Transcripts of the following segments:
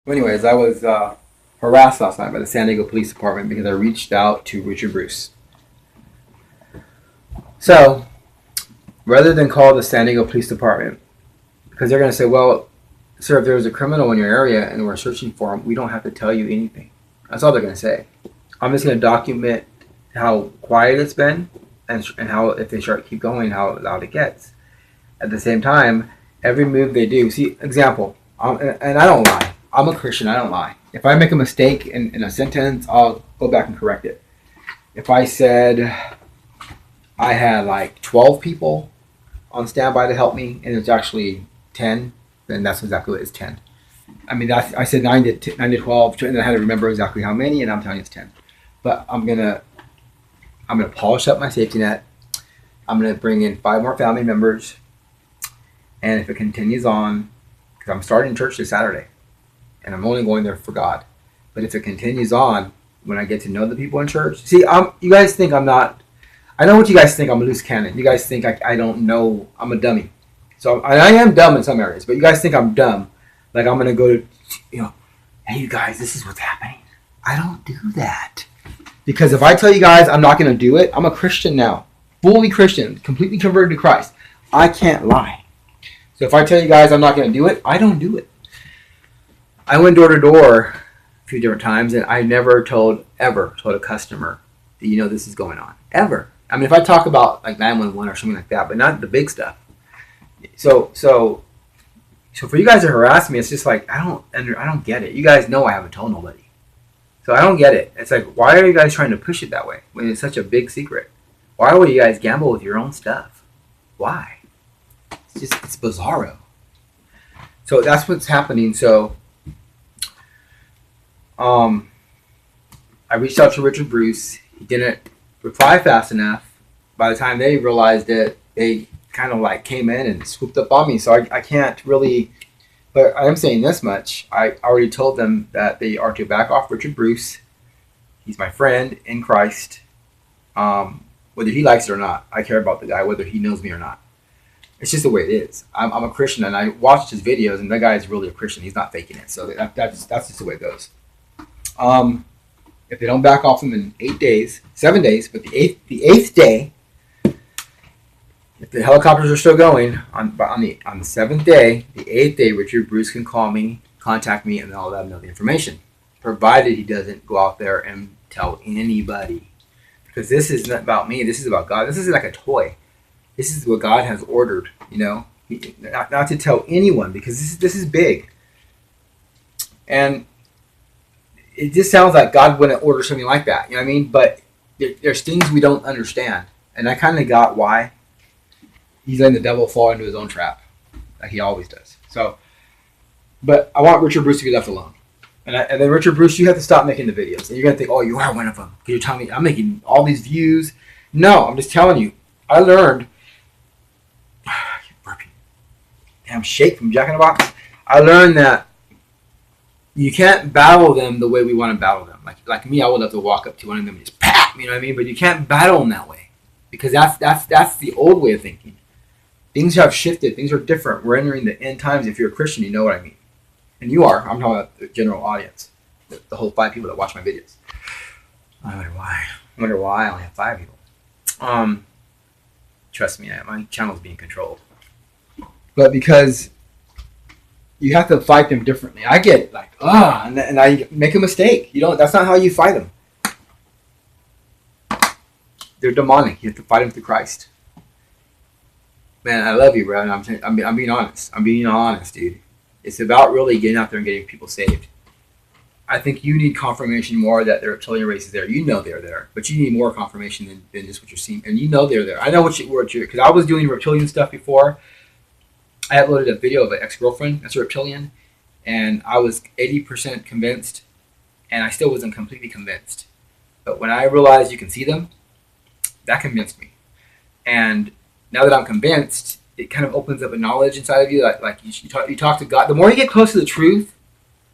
Anyways, I was harassed last night by the San Diego Police Department because I reached out to Richard Bruce. So, rather than call the San Diego Police Department, because they're going to say, well, sir, if there's a criminal in your area and we're searching for him, we don't have to tell you anything. That's all they're going to say. I'm just going to document how quiet it's been and how, if they keep going, how loud it gets. At the same time, every move they do, see, example, and I don't lie. I'm a Christian, I don't lie. If I make a mistake in a sentence, I'll go back and correct it. If I said I had like 12 people on standby to help me and it's actually 10, then that's exactly what it's 10. I mean, I said 9 to 12, and I had to remember exactly how many, and I'm telling you it's 10. But I'm gonna polish up my safety net. I'm gonna bring in 5 more family members, and if it continues on, because I'm starting church this Saturday, and I'm only going there for God. But if it continues on, when I get to know the people in church, see, you guys think I'm not. I know what you guys think. I'm a loose cannon. You guys think I don't know. I'm a dummy. So I am dumb in some areas, but you guys think I'm dumb. Like I'm gonna go to, hey, you guys, this is what's happening. I don't do that. Because if I tell you guys I'm not going to do it, I'm a Christian now. Fully Christian. Completely converted to Christ. I can't lie. So if I tell you guys I'm not going to do it, I don't do it. I went door to door a few different times, and I never ever told a customer that, this is going on. Ever. I mean, if I talk about like 911 or something like that, but not the big stuff. So for you guys to harass me, it's just like, I don't get it. You guys know I haven't told nobody. So I don't get it. It's like, why are you guys trying to push it that way when it's such a big secret? Why would you guys gamble with your own stuff? Why? It's bizarro. So that's what's happening. So I reached out to Richard Bruce. He didn't reply fast enough. By the time they realized it, they kind of like came in and swooped up on me. So I can't really... But I am saying this much. I already told them that they are to back off Richard Bruce. He's my friend in Christ. Whether he likes it or not, I care about the guy, whether he knows me or not. It's just the way it is. I'm a Christian, and I watched his videos, and that guy is really a Christian. He's not faking it. So that's just the way it goes. If they don't back off him in 7 days, but the eighth day, if the helicopters are still going on the 7th day, the 8th day, Richard Bruce can call me, contact me, and I'll let him know the information, provided he doesn't go out there and tell anybody. Because this is not about me. This is about God. This is like a toy. This is what God has ordered. Not to tell anyone, because this is big. And it just sounds like God wouldn't order something like that. You know what I mean? But there's things we don't understand, and I kind of got why. He's letting the devil fall into his own trap, like he always does. So, but I want Richard Bruce to be left alone. And then Richard Bruce, you have to stop making the videos. And you're going to think, oh, you are one of them. Because you're telling me I'm making all these views. No, I'm just telling you. I learned. I keep burping. Damn shake from Jack in the Box. I learned that you can't battle them the way we want to battle them. Like me, I would love to walk up to one of them and just pat. You know what I mean? But you can't battle them that way. Because that's the old way of thinking. Things have shifted. Things are different. We're entering the end times. If you're a Christian, you know what I mean. And you are. I'm talking about the general audience. The whole 5 people that watch my videos. I wonder why I only have 5 people. Trust me, my channel's being controlled. But because you have to fight them differently. I get it. Like, and I make a mistake. That's not how you fight them. They're demonic. You have to fight them through Christ. Man, I love you, bro. And I'm being honest. I'm being honest, dude. It's about really getting out there and getting people saved. I think you need confirmation more that the reptilian race is there. You know they're there, but you need more confirmation than just what you're seeing. And you know they're there. I know what you're, because I was doing reptilian stuff before. I uploaded a video of an ex-girlfriend that's a reptilian, and I was 80% convinced, and I still wasn't completely convinced. But when I realized you can see them, that convinced me. And now that I'm convinced, it kind of opens up a knowledge inside of you. Like you talk to God. The more you get close to the truth,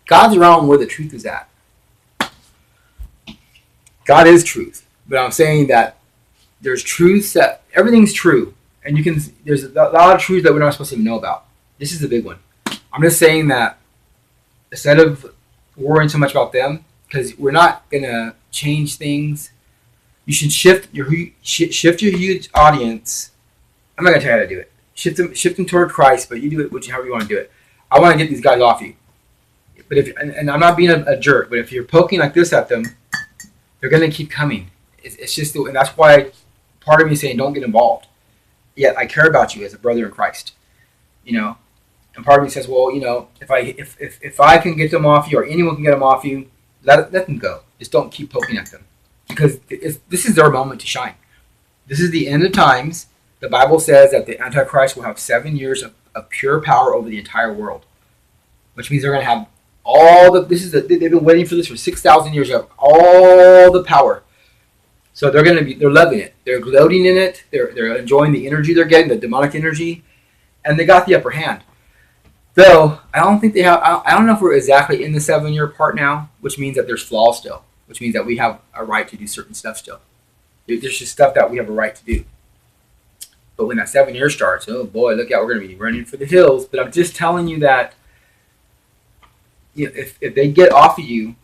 God's around where the truth is at. God is truth. But I'm saying that there's truths that everything's true. And there's a lot of truths that we're not supposed to even know about. This is the big one. I'm just saying that instead of worrying so much about them, because we're not gonna change things. You should shift your huge audience. I'm not gonna tell you how to do it. Shift them toward Christ, but you do it however you want to do it. I want to get these guys off you, but and I'm not being a jerk, but if you're poking like this at them, they're gonna keep coming. It's just, and that's why part of me is saying don't get involved. Yet I care about you as a brother in Christ, you know. And part of me says, well, you know, if I can get them off you, or anyone can get them off you, let them go. Just don't keep poking at them, because this is their moment to shine. This is the end of times. The Bible says that the Antichrist will have 7 years of pure power over the entire world, which means they're going to have all the. They've been waiting for this for 6,000 years. They have all the power. So they're loving it. They're gloating in it. They're enjoying the energy they're getting, the demonic energy, and they got the upper hand. Though I don't think they have. I don't know if we're exactly in the 7-year part now, which means that there's flaws still, which means that we have a right to do certain stuff still. There's just stuff that we have a right to do. But when that 7 year starts, oh boy, look out, we're going to be running for the hills. But I'm just telling you that, you know, if they get off of you,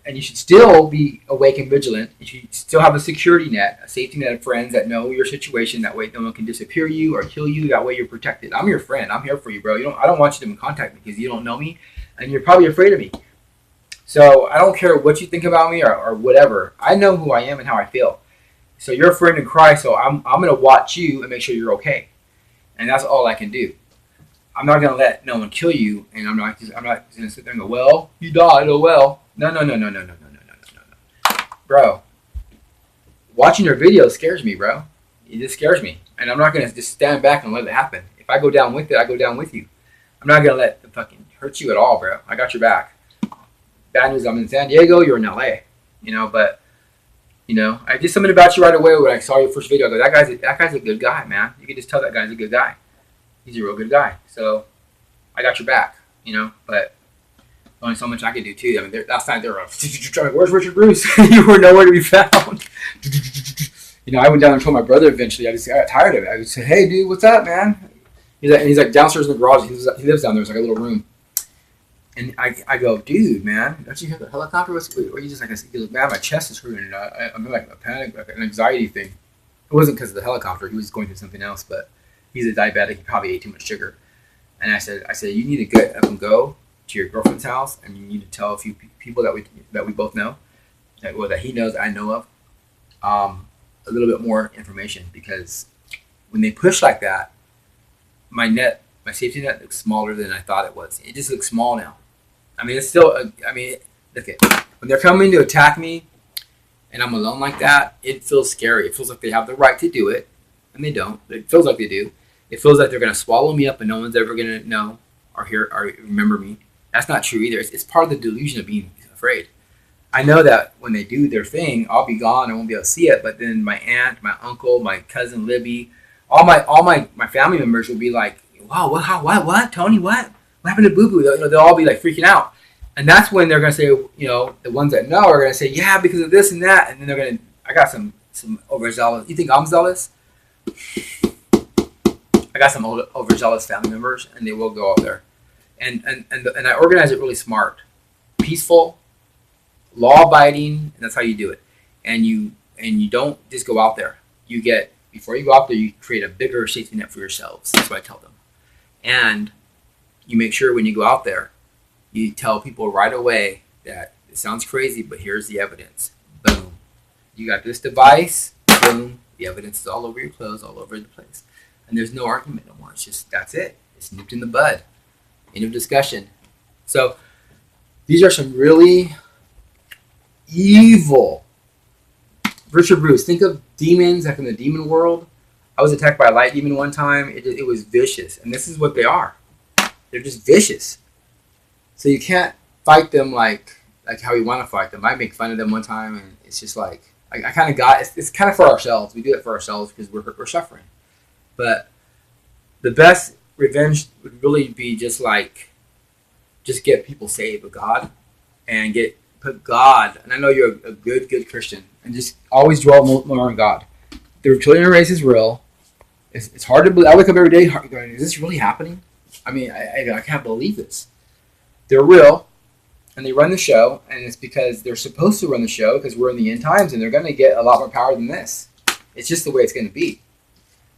and you should still be awake and vigilant. You should still have a security net, a safety net of friends that know your situation. That way no one can disappear you or kill you. That way you're protected. I'm your friend. I'm here for you, bro. I don't want you to contact me because you don't know me, and you're probably afraid of me. So I don't care what you think about me or whatever. I know who I am and how I feel. So you're a friend in Christ, so I'm going to watch you and make sure you're okay. And that's all I can do. I'm not going to let no one kill you, and I'm not going to sit there and go, well, you died, oh well. No. Bro, watching your videos scares me, bro. It just scares me. And I'm not going to just stand back and let it happen. If I go down with it, I go down with you. I'm not going to let it fucking hurt you at all, bro. I got your back. Bad news, I'm in San Diego, you're in LA. You know, but, you know, I did something about you right away when I saw your first video. I go, that guy's a good guy, man. You can just tell that guy's a good guy. He's a real good guy. So I got your back, you know, but only so much I could do too. I mean, last night they were where's Richard Bruce? You were nowhere to be found. You know, I went down and told my brother eventually. I got tired of it. I would say, hey, dude, what's up, man? He's like downstairs in the garage. He lives down there. It's like a little room. And I go, dude, man, don't you hear the helicopter? Or you just like, he goes, man, my chest is hurting. And I'm like a panic, like an anxiety thing. It wasn't because of the helicopter. He was going through something else, but he's a diabetic. He probably ate too much sugar. And I said, you need to get up and go to your girlfriend's house, and you need to tell a few people that we both know, that he knows, I know of, a little bit more information, because when they push like that, my safety net looks smaller than I thought it was. It just looks small now. I mean, it's still. Look at when they're coming to attack me, and I'm alone like that. It feels scary. It feels like they have the right to do it, and they don't. It feels like they do. It feels like they're going to swallow me up, and no one's ever going to know or hear or remember me. That's not true either. It's part of the delusion of being afraid. I know that when they do their thing, I'll be gone. I won't be able to see it. But then my aunt, my uncle, my cousin Libby, all my family members will be like, "Wow, what, Tony, what happened to Boo Boo?" They'll all be like freaking out, and that's when they're gonna say, you know, the ones that know are gonna say, "Yeah, because of this and that," and then they're gonna. I got some overzealous. You think I'm zealous? I got some overzealous family members, and they will go out there. And I organize it really smart, peaceful, law-abiding, and that's how you do it. And you don't just go out there. Before you go out there, you create a bigger safety net for yourselves. That's what I tell them. And you make sure when you go out there, you tell people right away that it sounds crazy, but here's the evidence. Boom. You got this device. Boom. The evidence is all over your clothes, all over the place. And there's no argument no more. It's just, that's it. It's nipped in the bud. End of discussion. So these are some really evil. Richard Bruce, think of demons like in the demon world. I was attacked by a light demon one time. It was vicious. And this is what they are. They're just vicious. So you can't fight them like how you want to fight them. I make fun of them one time, and it's just like, I kind of got, it's kind of for ourselves. We do it for ourselves because we're suffering. But the best revenge would really be just get people saved with God, and put God. And I know you're a good Christian, and just always dwell more on God. The trillion race is real. It's hard to believe. I wake up every day going, is this really happening? I mean, I can't believe this. They're real. and they run the show, and it's because they're supposed to run the show because we're in the end times, and they're going to get a lot more power than this. It's just the way it's going to be.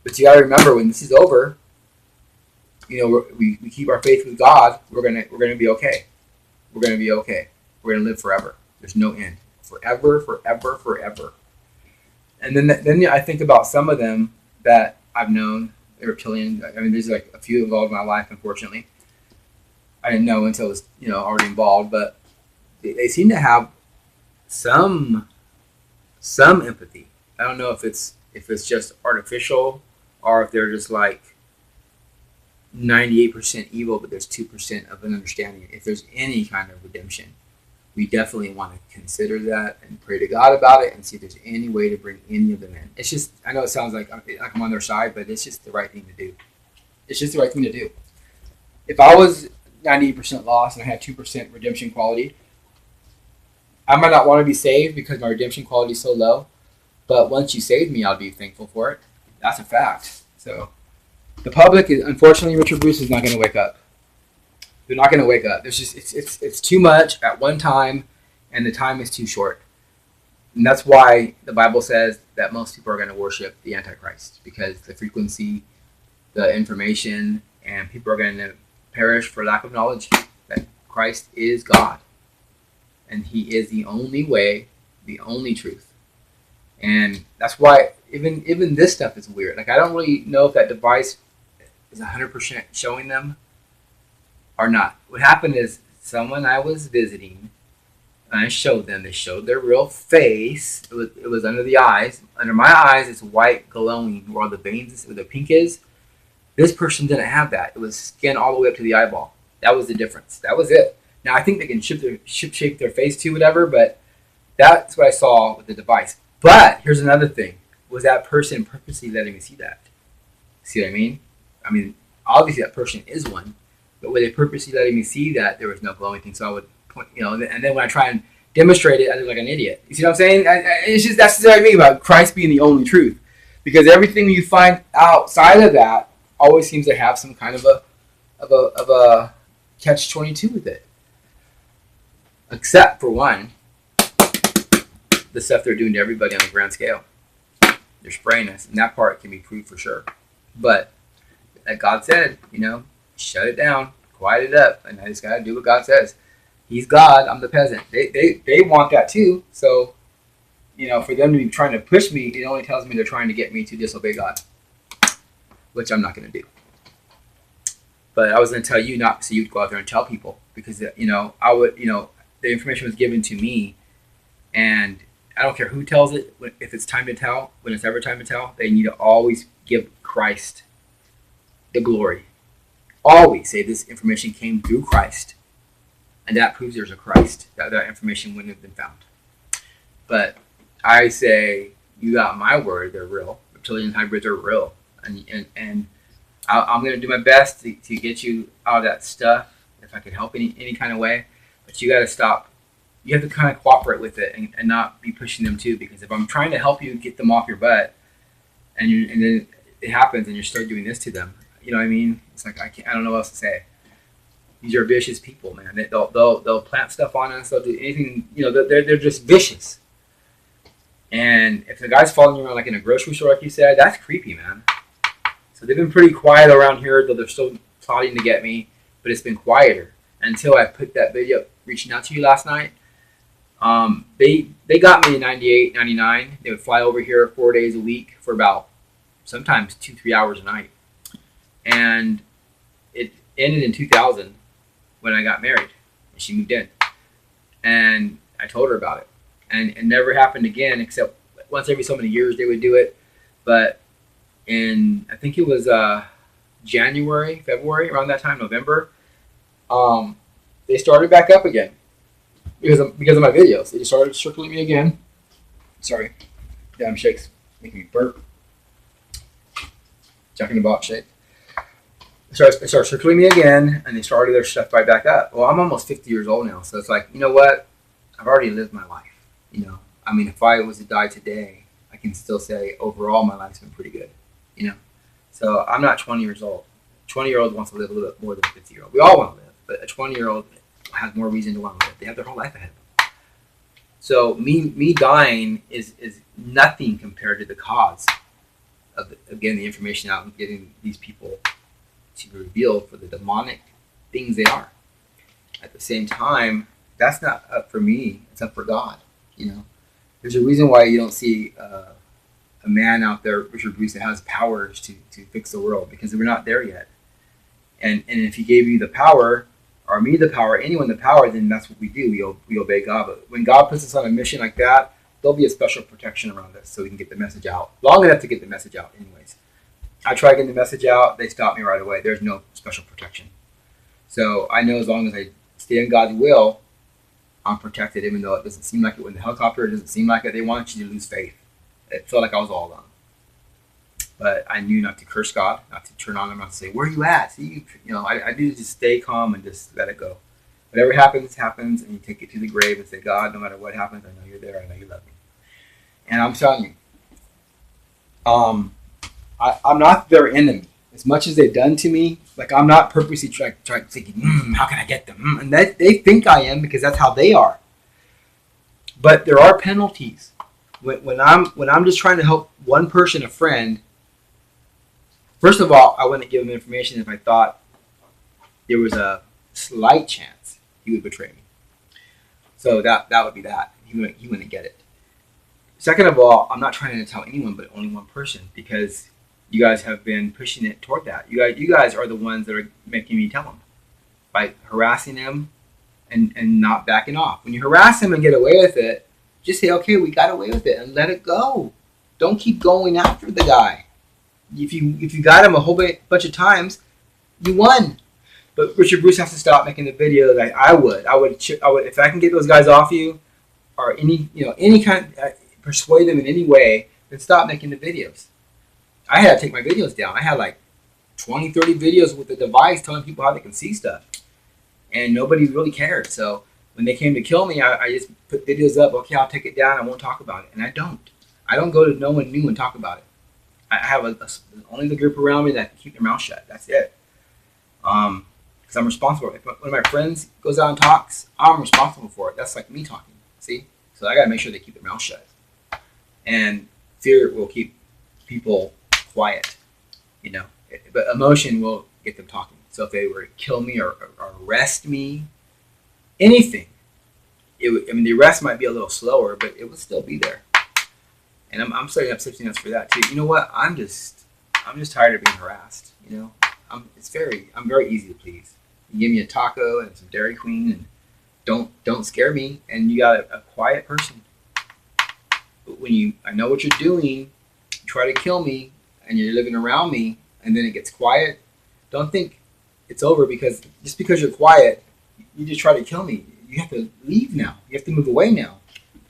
But you got to remember, when this is over, we keep our faith with God. We're gonna be okay. We're gonna be okay. We're gonna live forever. There's no end. Forever, forever, forever. And then I think about some of them that I've known. The reptilian. I mean, there's like a few involved in my life. Unfortunately, I didn't know until I was already involved. But they seem to have some empathy. I don't know if it's just artificial or if they're just like 98% evil, but there's 2% of an understanding. If there's any kind of redemption, we definitely want to consider that and pray to God about it and see if there's any way to bring any of them in. It's just, I know it sounds like I'm on their side, but it's just the right thing to do. It's just the right thing to do. If I was 98% lost and I had 2% redemption quality, I might not want to be saved because my redemption quality is so low. But once you save me, I'll be thankful for it. That's a fact. So the public is, unfortunately, Richard Bruce is not going to wake up. They're not going to wake up. There's just it's too much at one time, and the time is too short. And that's why the Bible says that most people are going to worship the Antichrist, because the frequency, the information, and people are going to perish for lack of knowledge that Christ is God, and He is the only way, the only truth. And that's why even this stuff is weird. Like, I don't really know if that device is 100% showing them or not. What happened is someone I was visiting, and I showed them. They showed their real face. It was under the eyes. Under my eyes, it's white glowing where the veins, where the pink is. This person didn't have that. It was skin all the way up to the eyeball. That was the difference. That was it. Now, I think they can shape their face to whatever, but that's what I saw with the device. But here's another thing. Was that person purposely letting me see that? See what I mean? I mean, obviously that person is one, but were they purposely letting me see that there was no glowing thing? So I would point, and then when I try and demonstrate it, I look like an idiot. You see what I'm saying? It's just, that's what I mean about Christ being the only truth. Because everything you find outside of that always seems to have some kind of a catch-22 with it. Except for one, the stuff they're doing to everybody on the grand scale. They're spraying us, and that part can be proved for sure. But like God said, shut it down, quiet it up, and I just gotta do what God says. He's God, I'm the peasant. They want that too. So, for them to be trying to push me, it only tells me they're trying to get me to disobey God, which I'm not gonna do. But I was gonna tell you not so you'd go out there and tell people, because I would, the information was given to me, and I don't care who tells it. If it's time to tell, when it's ever time to tell, they need to always give Christ the glory. Always say this information came through Christ, and that proves there's a Christ. That information wouldn't have been found. But I say, you got my word. They're real. Reptilian hybrids are real, and I'm going to do my best to get you out of that stuff if I can help any kind of way. But you got to stop. You have to kind of cooperate with it and not be pushing them too. Because if I'm trying to help you get them off your butt, and then it happens and you start doing this to them, you know what I mean? It's like I don't know what else to say. These are vicious people, man. They'll plant stuff on us. They'll do anything. They're just vicious. And if the guy's following you around like in a grocery store, like you said, that's creepy, man. So they've been pretty quiet around here, though they're still plotting to get me. But it's been quieter until I put that video up, reaching out to you last night. They got me in 98, 99. They would fly over here 4 days a week for about sometimes 2-3 hours a night. And it ended in 2000 when I got married and she moved in. And I told her about it. And it never happened again, except once every so many years they would do it. But in, I think it was January, February, around that time, November, they started back up again. Because of my videos. They just started circling me again. Sorry. Damn shakes making me burp. Jack in the Box shake. They started circling me again, and they started their stuff right back up. Well, I'm almost 50 years old now, so it's like, you know what? I've already lived my life. I mean, if I was to die today, I can still say overall my life's been pretty good. So I'm not 20 years old. A 20-year-old wants to live a little bit more than a 50-year-old. We all want to live, but a 20-year-old, has more reason to want to live. They have their whole life ahead of them. So me dying is nothing compared to the cause of getting the information out and getting these people to be revealed for the demonic things they are. At the same time, that's not up for me. It's up for God. You know, there's a reason why you don't see a man out there, Richard Bruce, that has powers to fix the world, because we're not there yet. And if he gave you the power, or me the power, anyone the power, then that's what we do. We obey God. But when God puts us on a mission like that, there'll be a special protection around us so we can get the message out. Long enough to get the message out anyways. I try getting the message out, they stop me right away. There's no special protection. So I know as long as I stay in God's will, I'm protected, even though it doesn't seem like it. When the helicopter, it doesn't seem like it. They want you to lose faith. It felt like I was all alone. But I knew not to curse God, not to turn on him, not to say, where are you at? See, I do just stay calm and just let it go. Whatever happens, happens, and you take it to the grave and say, God, no matter what happens, I know you're there, I know you love me. And I'm telling you, I'm not their enemy. As much as they've done to me, like I'm not purposely trying thinking, how can I get them? And they think I am, because that's how they are. But there are penalties. When I'm just trying to help one person, a friend, first of all, I wouldn't give him information if I thought there was a slight chance he would betray me. So that would be that. He wouldn't get it. Second of all, I'm not trying to tell anyone but only one person, because you guys have been pushing it toward that. You guys are the ones that are making me tell him by harassing him and not backing off. When you harass him and get away with it, just say, okay, we got away with it, and let it go. Don't keep going after the guy. If you got him a whole bunch of times, you won. But Richard Bruce has to stop making the video like I would if I can get those guys off you, or any kind persuade them in any way, then stop making the videos. I had to take my videos down. I had like 20, 30 videos with the device telling people how they can see stuff, and nobody really cared. So when they came to kill me, I just put videos up. Okay, I'll take it down. I won't talk about it, and I don't go to no one new and talk about it. I have only the group around me that can keep their mouth shut. That's it. Because I'm responsible. If one of my friends goes out and talks, I'm responsible for it. That's like me talking. See? So I got to make sure they keep their mouth shut. And fear will keep people quiet, but emotion will get them talking. So if they were to kill me or arrest me, anything, the arrest might be a little slower, but it would still be there. And I'm setting up safety nets for that too. You know what? I'm just tired of being harassed. I'm very easy to please. You give me a taco and some Dairy Queen, and don't scare me. And you got a quiet person. But when I know what you're doing, you try to kill me, and you're living around me, and then it gets quiet. Don't think it's over because you're quiet, you just try to kill me. You have to leave now. You have to move away now.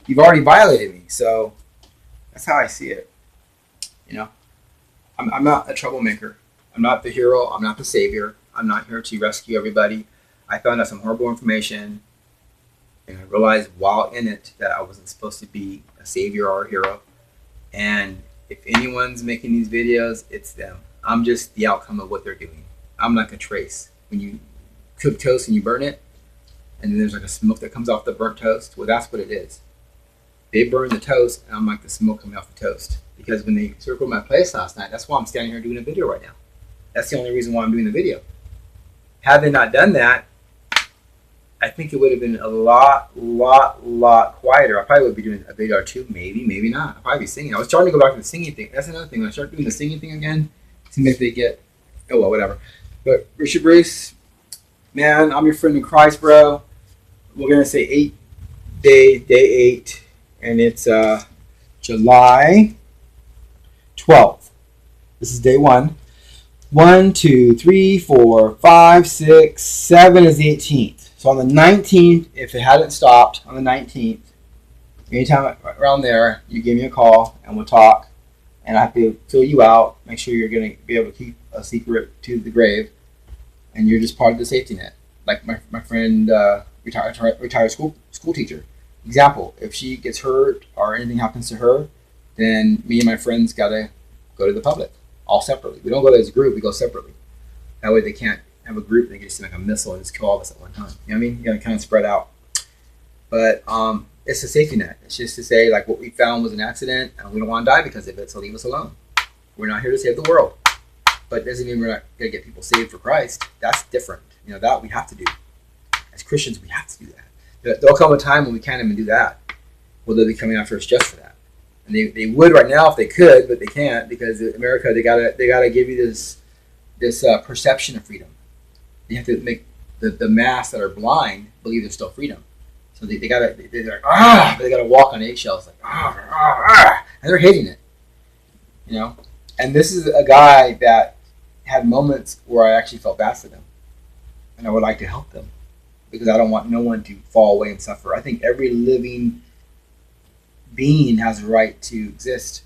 You've already violated me. So that's how I see it. I'm not a troublemaker. I'm not the hero. I'm not the savior. I'm not here to rescue everybody. I found out some horrible information, and I realized while in it that I wasn't supposed to be a savior or a hero. And if anyone's making these videos, it's them. I'm just the outcome of what they're doing. I'm like a trace. When you cook toast and you burn it, and then there's like a smoke that comes off the burnt toast, well, that's what it is. They burn the toast, and I'm like the smoke coming off the toast. Because when they circled my place last night, that's why I'm standing here doing a video right now. That's the only reason why I'm doing the video. Had they not done that, I think it would have been a lot quieter. I probably would be doing a video or two, maybe not. I'd probably be singing. I was trying to go back to the singing thing. That's another thing. When I start doing the singing thing again, see if they get, oh well, whatever. But Richard Bruce, man, I'm your friend in Christ, bro. We're gonna say day 8, and it's July 12th. This is day 1. 1, 2, 3, 4, 5, 6, 7 is the 18th. So on the 19th, if it hadn't stopped on the 19th, anytime around there, you give me a call and we'll talk. And I have to fill you out, make sure you're going to be able to keep a secret to the grave. And you're just part of the safety net. Like my friend, retired school teacher. Example, if she gets hurt or anything happens to her, then me and my friends got to go to the public, all separately. We don't go as a group, we go separately. That way they can't have a group that gets like a missile and just kill all of us at one time. You know what I mean? You gotta kind of spread out. But it's a safety net. It's just to say like what we found was an accident and we don't want to die because of it, so leave us alone. We're not here to save the world. But it doesn't mean we're not gonna get people saved for Christ. That's different. You know, that we have to do. As Christians, we have to do that. There'll come a time when we can't even do that. Well, they'll be coming after us just for that. And they would right now if they could, but they can't because America they gotta give you this perception of freedom. You have to make the mass that are blind believe there's still freedom. So they're like, they gotta walk on eggshells like and they're hating it, you know. And this is a guy that had moments where I actually felt bad for them, and I would like to help them because I don't want no one to fall away and suffer. I think every living being has a right to exist,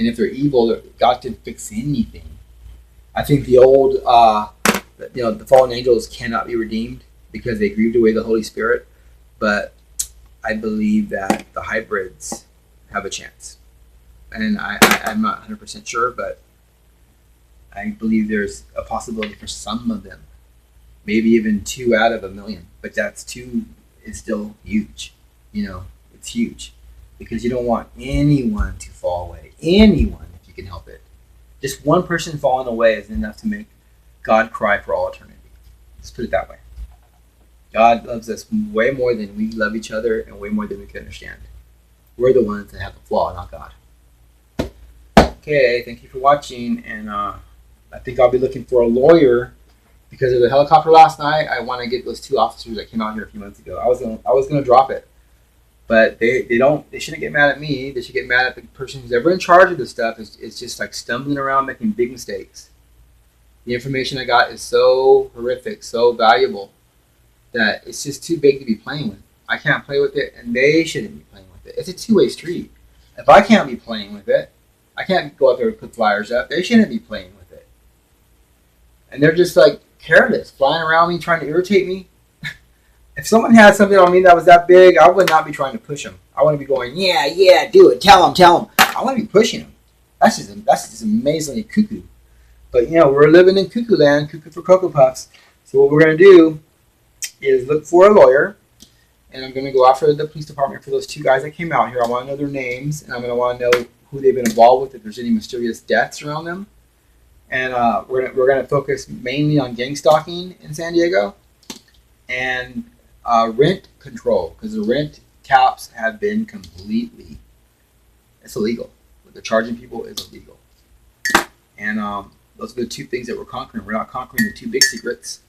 and if they're evil, God can fix anything. I think the old, the fallen angels cannot be redeemed because they grieved away the Holy Spirit. But I believe that the hybrids have a chance. And I'm not 100% sure, but I believe there's a possibility for some of them. Maybe even 2 out of 1,000,000. But that's 2 is still huge. You know, it's huge. Because you don't want anyone to fall away. Anyone, if you can help it. Just one person falling away is enough to make God cry for all eternity. Let's put it that way. God loves us way more than we love each other and way more than we can understand. We're the ones that have the flaw, not God. Okay, thank you for watching. And I think I'll be looking for a lawyer because of the helicopter last night. I want to get those 2 officers that came out here a few months ago. I was gonna drop it, but they shouldn't get mad at me. They should get mad at the person who's ever in charge of this stuff. It's just like stumbling around making big mistakes. The information I got is so horrific, so valuable, that it's just too big to be playing with. I can't play with it, and they shouldn't be playing with it. It's a two-way street. If I can't be playing with it, I can't go out there and put flyers up. They shouldn't be playing with it. And they're just like careless, flying around me, trying to irritate me. If someone had something on me that was that big, I would not be trying to push them. I want to be going, yeah, do it. Tell them. I want to be pushing them. That's just amazingly cuckoo. But, you know, we're living in cuckoo land, cuckoo for Cocoa Puffs. So what we're going to do is look for a lawyer, and I'm going to go after the police department for those 2 guys that came out here. I want to know their names, and I'm going to want to know who they've been involved with, if there's any mysterious deaths around them. And we're going to focus mainly on gang stalking in San Diego and rent control, because the rent caps have been completely, it's illegal. What they're charging people is illegal. And those are the 2 things that we're conquering. We're not conquering the 2 big secrets.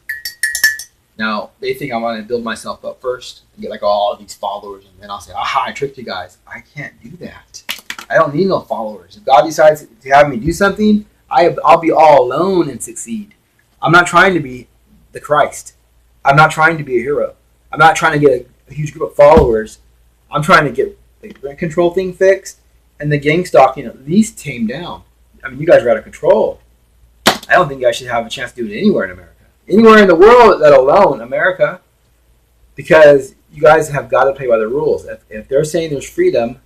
Now, they think I want to build myself up first and get like all these followers, and then I'll say, aha, I tricked you guys. I can't do that. I don't need no followers. If God decides to have me do something, I'll be all alone and succeed. I'm not trying to be the Christ. I'm not trying to be a hero. I'm not trying to get a huge group of followers. I'm trying to get the rent control thing fixed and the gang stalking at least tamed down. I mean, you guys are out of control. I don't think you guys should have a chance to do it anywhere in America. Anywhere in the world, let alone America, because you guys have got to play by the rules. If they're saying there's freedom,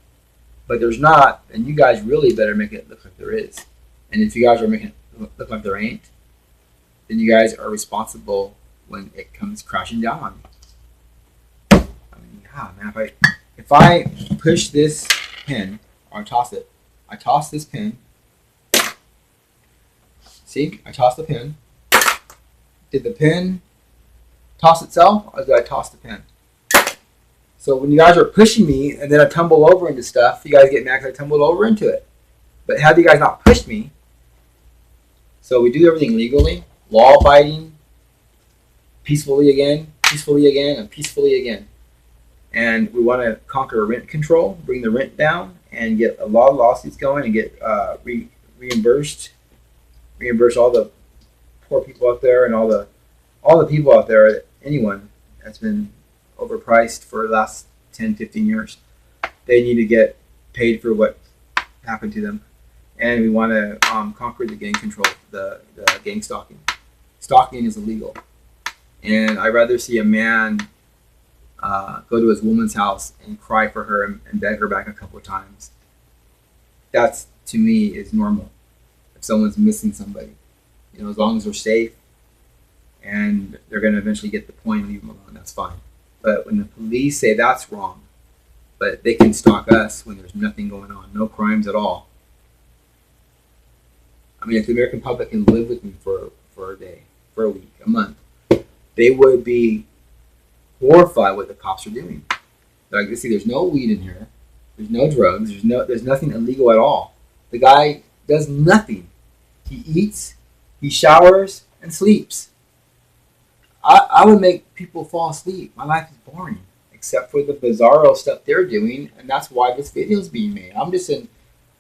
but there's not, then you guys really better make it look like there is. And if you guys are making it look like there ain't, then you guys are responsible when it comes crashing down on you. I mean, man, if I push this pin, or I toss this pin. See, I toss the pin. Did the pin toss itself, or did I toss the pin? So when you guys are pushing me and then I tumble over into stuff, you guys get mad because I tumbled over into it. But had you guys not pushed me, so we do everything legally, law-abiding, peacefully again, and peacefully again. And we want to conquer rent control, bring the rent down, and get a lot of lawsuits going and get reimburse all the poor people out there and all the people out there, anyone that's been overpriced for the last 10, 15 years. They need to get paid for what happened to them. And we want to conquer the gang control, the gang stalking. Stalking is illegal. And I'd rather see a man go to his woman's house and cry for her and beg her back a couple of times. That's, to me, is normal. If someone's missing somebody, you know, as long as they're safe, and they're going to eventually get the point and leave them alone. That's fine. But when the police say that's wrong, but they can stalk us when there's nothing going on, no crimes at all. I mean, if the American public can live with me for a day, for a week, a month, they would be horrified what the cops are doing. They're like, see, there's no weed in here, there's no drugs, there's nothing illegal at all. The guy does nothing. He eats, he showers, and sleeps. I would make people fall asleep. My life is boring, except for the bizarro stuff they're doing, and that's why this video is being made. I'm just a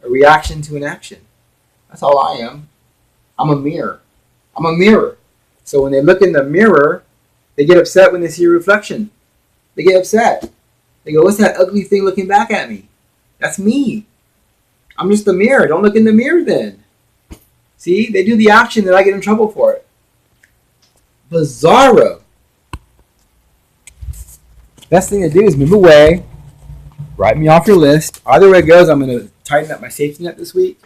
reaction to an action. That's all I am. I'm a mirror. I'm a mirror. So when they look in the mirror, they get upset when they see a reflection. They get upset. They go, what's that ugly thing looking back at me? That's me. I'm just the mirror. Don't look in the mirror then. See, they do the action and I get in trouble for it. Bizarro. Best thing to do is move away. Write me off your list. Either way it goes, I'm going to tighten up my safety net this week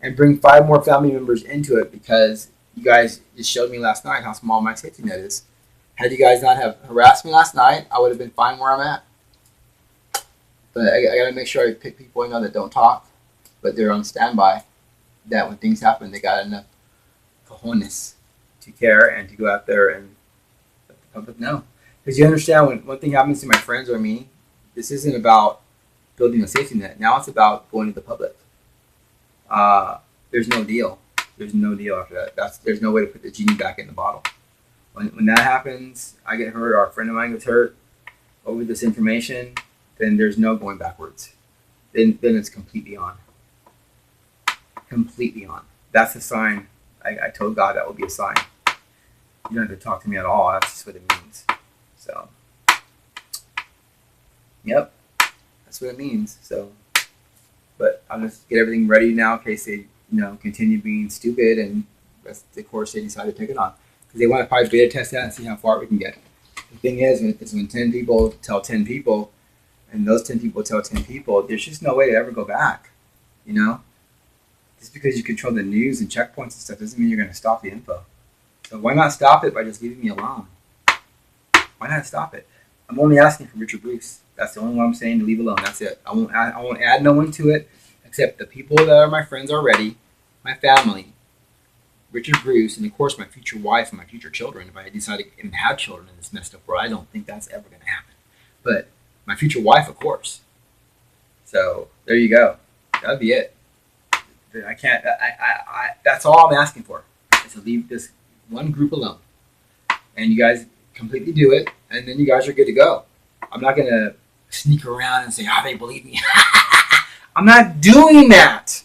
and bring 5 more family members into it because you guys just showed me last night how small my safety net is. Had you guys not have harassed me last night, I would have been fine where I'm at. But I got to make sure I pick people I know that don't talk, but they're on standby. That when things happen, they got enough cojones to care and to go out there and let the public know. Because you understand, when one thing happens to my friends or me, this isn't about building a safety net. Now it's about going to the public. There's no deal. There's no deal after that. There's no way to put the genie back in the bottle. When that happens, I get hurt or a friend of mine gets hurt over this information, then there's no going backwards. Then it's completely on. Completely on. That's a sign. I told God that will be a sign. You don't have to talk to me at all. That's just what it means. So, yep, that's what it means. So, but I'll just get everything ready now in case they, continue being stupid and that's the course they decide to take it on. Because they want to probably beta test that and see how far we can get. The thing is when 10 people tell 10 people, and those 10 people tell 10 people, there's just no way to ever go back. Just because you control the news and checkpoints and stuff doesn't mean you're going to stop the info. So why not stop it by just leaving me alone? Why not stop it? I'm only asking for Richard Bruce. That's the only one I'm saying to leave alone. That's it. I won't add no one to it except the people that are my friends already, my family, Richard Bruce, and of course my future wife and my future children. If I decide to even have children in this messed up world, I don't think that's ever going to happen. But my future wife, of course. So there you go. That'd be it. I can't. That's all I'm asking for is to leave this one group alone, and you guys completely do it, and then you guys are good to go. I'm not gonna sneak around and say, "Oh, they believe me." I'm not doing that.